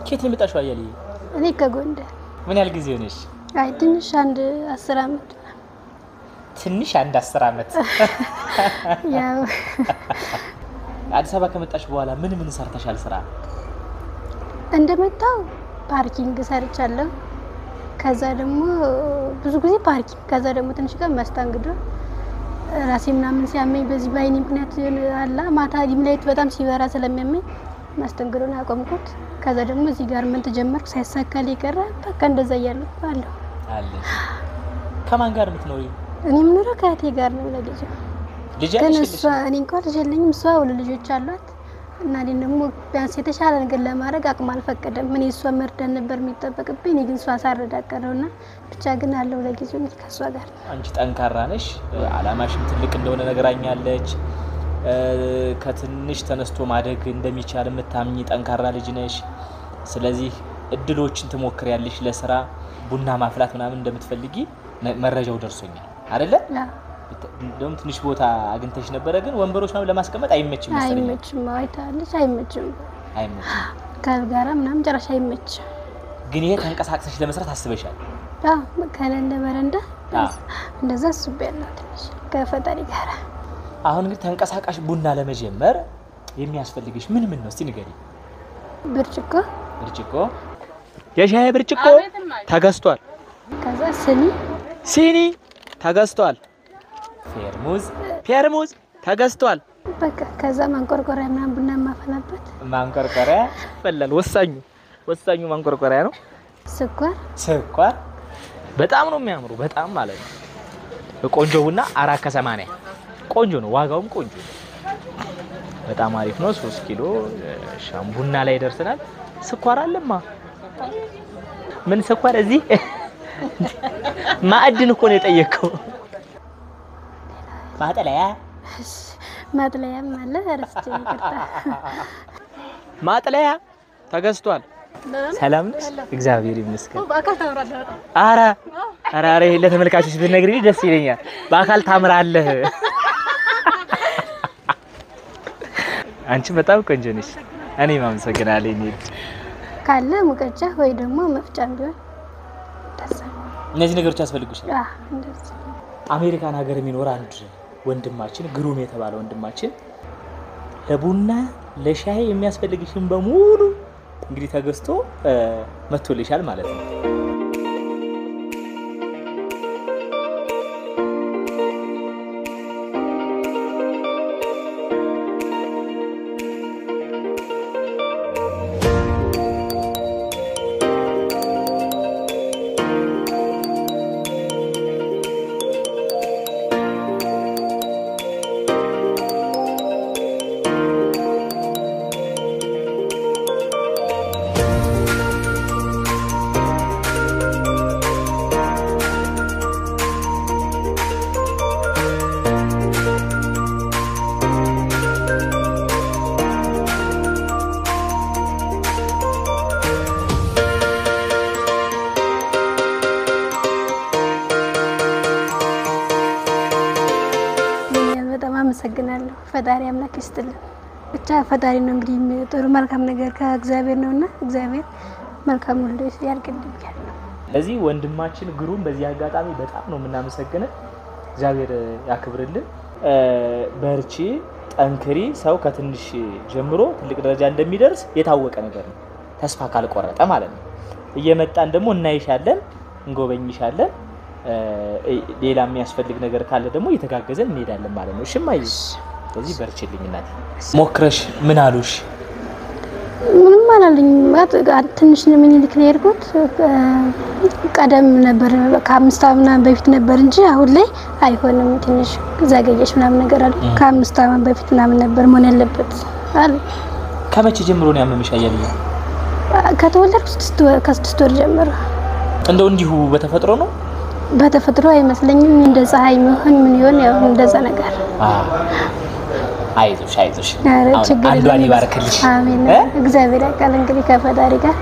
ከየት ነው የመጣሽው አያሌ? እኔ ከጎንደር። ምን ያህል ጊዜ ሆነሽ? አይ ትንሽ አንድ 10 አመት። ትንሽ አንድ 10 አመት። ያው አዲስ አበባ ከመጣሽ በኋላ ምን ሰርተሻል ስራ? እንደመጣው ፓርኪንግ ሰርቻለሁ። ከዛ ደግሞ ብዙ ጊዜ ፓርኪንግ፣ ከዛ ደግሞ ትንሽ ቀን መስተንግዶ ራሴ ምናምን ሲያመኝ በዚህ ባይኔ ምክንያት አላ ማታ ዲም ላይት በጣም ሲበራ ስለሚያመኝ መስተንግዶን አቆምኩት። ከዛ ደግሞ እዚህ ጋር ምን ተጀመርኩ ሳይሳካል ይቀር በቃ እንደዛ እያልኩ አለሁ። ከማን ጋር የምትኖሪው? እኔ የምኖረው ከእህቴ ጋር ነው። ለጊዜው ልጅ ግን አለሽ? እሷ እኔ እንኳን ልጅ የለኝም። እሷ ሁለት ልጆች አሏት እና እኔ ደግሞ ቢያንስ የተሻለ ነገር ለማድረግ አቅም አልፈቀደም። ምን እሷ መርዳት ነበር የሚጠበቅብኝ፣ እኔ ግን እሷ ሳረዳቀረውና ብቻ ግን አለው ለጊዜው ከሷ ጋር። አንቺ ጠንካራ ነሽ፣ አላማሽም ትልቅ እንደሆነ ነገራኛለች። ከትንሽ ተነስቶ ማደግ እንደሚቻል የምታምኚ ጠንካራ ልጅ ነሽ። ስለዚህ እድሎችን ትሞክሪያለሽ። ለስራ ቡና ማፍላት ምናምን እንደምትፈልጊ መረጃው ደርሶኛል አይደለ? እንደውም ትንሽ ቦታ አግኝተሽ ነበር፣ ግን ወንበሮች ምናምን ለማስቀመጥ አይመችም መሰለኝ። አይመችም፣ አይታለሽ፣ አይመችም። ከጋራ ምናምን ጨራሽ አይመችም። ግን ይሄ ተንቀሳቅሰሽ ለመስራት አስበሻል? ከለለ በረንዳ እንደዛ አስቤያለሁ ትንሽ ከፈጣሪ ጋር። አሁን ግን ተንቀሳቃሽ ቡና ለመጀመር የሚያስፈልግሽ ምን ነው እስቲ ንገሪ። ብርጭቆ የሻይ ብርጭቆ ተገዝቷል። ከዛ ሲኒ ተገዝቷል። ፌርሙዝ ተገዝቷል። በቃ ከዛ ማንቆርቆሪያ ምናምን ቡና ማፈላበት ማንቆርቆሪያ ፈላል። ወሳኙ ማንቆርቆሪያ ነው። ስኳር በጣም ነው የሚያምሩ፣ በጣም ማለት ነው። ቆንጆ ቡና 480 ቆንጆ ነው፣ ዋጋውም ቆንጆ ነው። በጣም አሪፍ ነው። 3 ኪሎ ሻምቡና ላይ ደርሰናል። ስኳር አለማ ምን ስኳር እዚህ ማዕድን እኮ ነው የጠየቀው። ማጥለያ ማለት አረስቼ ይቅርታ። ማጥለያ ተገዝቷል። ሰላም ነሽ? እግዚአብሔር ይመስገን። በአካል ታምራለህ። አረ ለተመልካቾች ብትነግሪኝ ደስ ይለኛል። በአካል ታምራለህ። አንቺ በጣም ቆንጆ ነሽ። እኔ ማመሰግናለሁ። እንዴት ካለ ሙቀጫ ወይ ደግሞ መፍጫም ቢሆን ደስ እነዚህ ነገሮች ያስፈልጉሻል። እንደዚህ አሜሪካን ሀገር የሚኖር አንድ ወንድማችን ግሩም የተባለ ወንድማችን ለቡና ለሻይ የሚያስፈልግሽን በሙሉ እንግዲህ ተገዝቶ መጥቶልሻል ማለት ነው። አመሰግናለሁ። ፈጣሪ አምላክ ይስጥልን። ብቻ ፈጣሪ ነው እንግዲህ ጥሩ መልካም ነገር ከእግዚአብሔር ነውና እግዚአብሔር መልካም ሁሉ ያርግልኝ። ለዚህ ወንድማችን ግሩም በዚህ አጋጣሚ በጣም ነው የምናመሰግነው። እግዚአብሔር ያክብርልን። በርቺ፣ ጠንክሪ። ሰው ከትንሽ ጀምሮ ትልቅ ደረጃ እንደሚደርስ የታወቀ ነገር ነው፣ ተስፋ ካልቆረጠ ማለት ነው። እየመጣን ደግሞ እናይሻለን፣ እንጎበኝሻለን። ሌላ የሚያስፈልግ ነገር ካለ ደግሞ እየተጋገዘን እንሄዳለን ማለት ነው። እሺማይ ስለዚህ በርቺልኝ እናቴ። ሞክረሽ ምን አሉሽ? ምንም አላለኝ። ትንሽ ነው ምኒልክ ነው የሄድኩት። ቀደም ነበር ከ5 ዓመት በፊት ነበር እንጂ አሁን ላይ አይሆንም፣ ትንሽ ዘገየሽ ምናምን ነገር አለ። ከ5 ዓመት በፊት ምናምን ነበር መሆን ያለበት አለ። ከመቼ ጀምሮ ነው ያመመሽ አያልኝ? ከተወለድኩ ከ6 ወር ጀምሮ። እንደው እንዲሁ በተፈጥሮ ነው? በተፈጥሮ አይመስለኝም። እንደ ፀሐይ ምን ይሆን ያው እንደዛ ነገር። አይዞሽ አንዷን ይባርክልሽ። አሜን። እግዚአብሔር ያውቃል እንግዲህ ከፈጣሪ ጋር